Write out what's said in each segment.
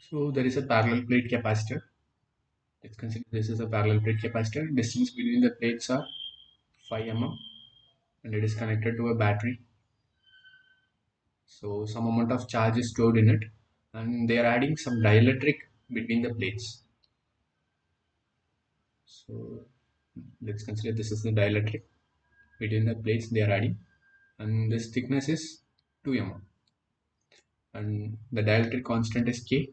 So there is a parallel plate capacitor. Let's consider this is a parallel plate capacitor. Distance between the plates are 5 mm and it is connected to a battery. So some amount of charge is stored in it and they are adding some dielectric between the plates. So let's consider this is the dielectric between the plates they are adding, and this thickness is 2 mm and the dielectric constant is K.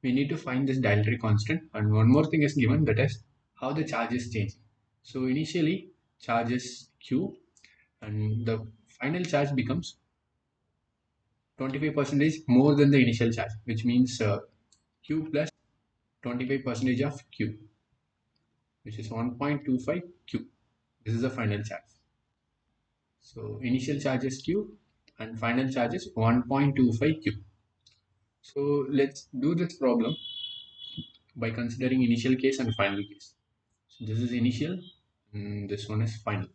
We need to find this dielectric constant, and one more thing is given, that is how the charge is changing. So initially charge is Q and the final charge becomes 25% more than the initial charge, which means Q plus 25% of Q, which is 1.25 Q. This is the final charge. So initial charge is Q and final charge is 1.25 Q. So let's do this problem by considering initial case and final case. So this is initial and this one is final.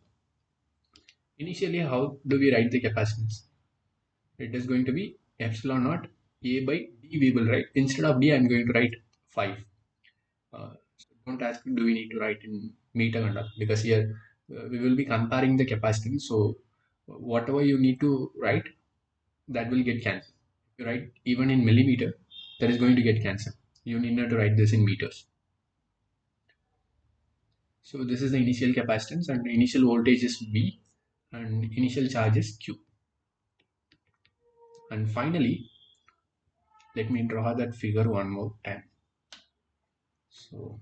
Initially, how do we write the capacitance? It is going to be epsilon naught A by D we will write. Instead of D, I am going to write 5. So don't ask do we need to write in meter and all, because here we will be comparing the capacitance. So whatever you need to write, that will get cancelled. If you write even in millimeter, that is going to get cancelled. You need not to write this in meters. So this is the initial capacitance and the initial voltage is V and initial charge is Q. And finally, let me draw that figure one more time. So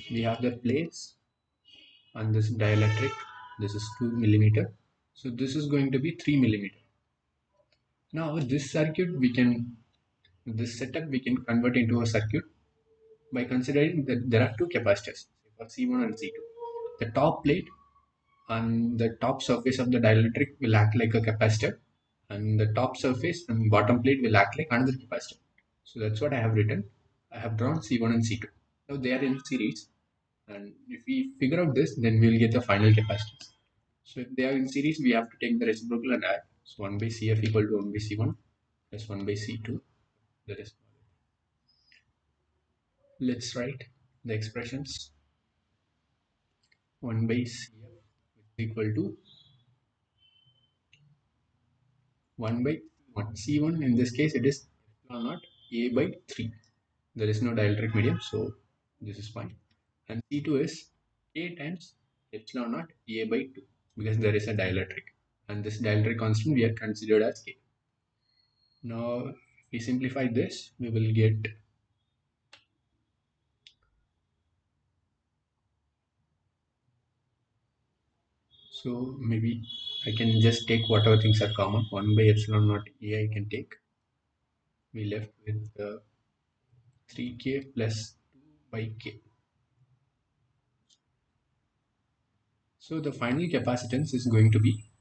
we have the plates and this dielectric. This is 2 millimeter. So this is going to be 3 millimeter. Now this circuit this setup we can convert into a circuit by considering that there are two capacitors, C1 and C2. The top plate and the top surface of the dielectric will act like a capacitor, and the top surface and bottom plate will act like another capacitor. So that's what I have written. I have drawn C1 and C2. Now they are in series, and if we figure out this, then we will get the final capacitance. So if they are in series, we have to take the reciprocal and add. So 1 by Cf equal to 1 by C1 plus 1 by C2. That is, let's write the expressions. 1 by Cf is equal to 1 by C1. C1 in this case it is epsilon naught A by 3. There is no dielectric medium, so this is fine. And C2 is K times epsilon naught A by 2 because there is a dielectric. And this dielectric constant we are considered as K. Now, if we simplify this, we will get so maybe I can just take whatever things are common. 1 by epsilon naught A I can take. We left with 3K plus 2 by K. So the final capacitance is going to be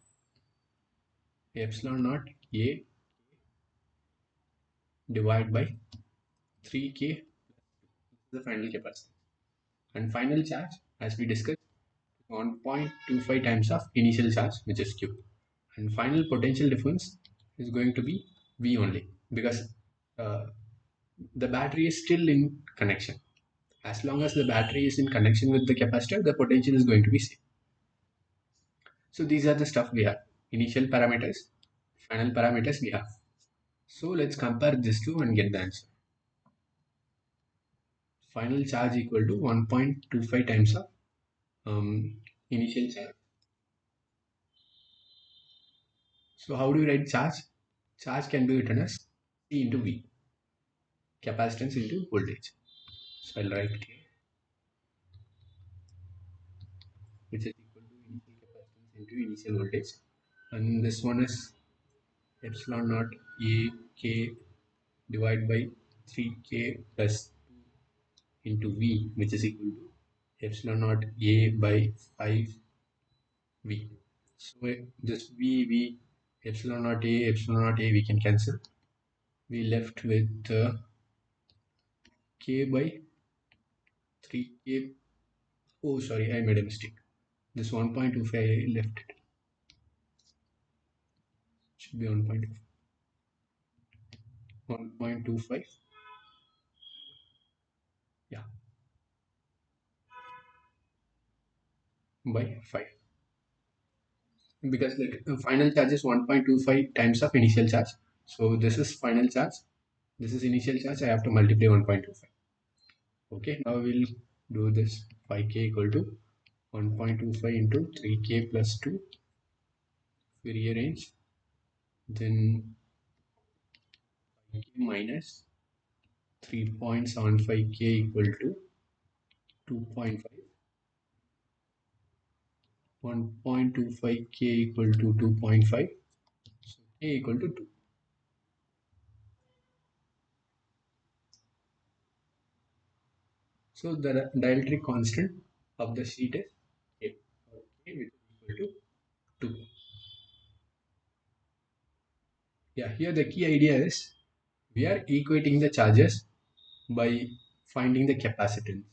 epsilon naught A divided by 3K, the final capacitance. And final charge, as we discussed, 1.25 times of initial charge, which is Q. And final potential difference is going to be V only, because uh, the battery is still in connection. As long as the battery is in connection with the capacitor, the potential is going to be same. So these are the stuff we have. Initial parameters, final parameters we have. So let's compare these two and get the answer. Final charge equal to 1.25 times of initial charge. So how do we write charge? Charge can be written as C into V, capacitance into voltage. So I'll write K, which is equal to initial capacitance into initial voltage. And this one is epsilon naught A K divided by 3K plus 2 into V, which is equal to epsilon naught A by 5V. So this V, epsilon naught A, we can cancel. We left with K by 3K. Oh, sorry, I made a mistake. This 1.25 I left it. should be 1.25. Yeah, by 5. Because like the final charge is 1.25 times of initial charge. So this is final charge. This is initial charge. I have to multiply 1.25. Okay, now we'll do this 5k equal to 1.25 into 3k plus 2. We rearrange, then 5k minus 3.75k equal to 2.5. 1.25k equal to 2.5. So k equal to 2. So the dielectric constant of the sheet is k, k which is equal to 2. Yeah, here the key idea is we are equating the charges by finding the capacitance.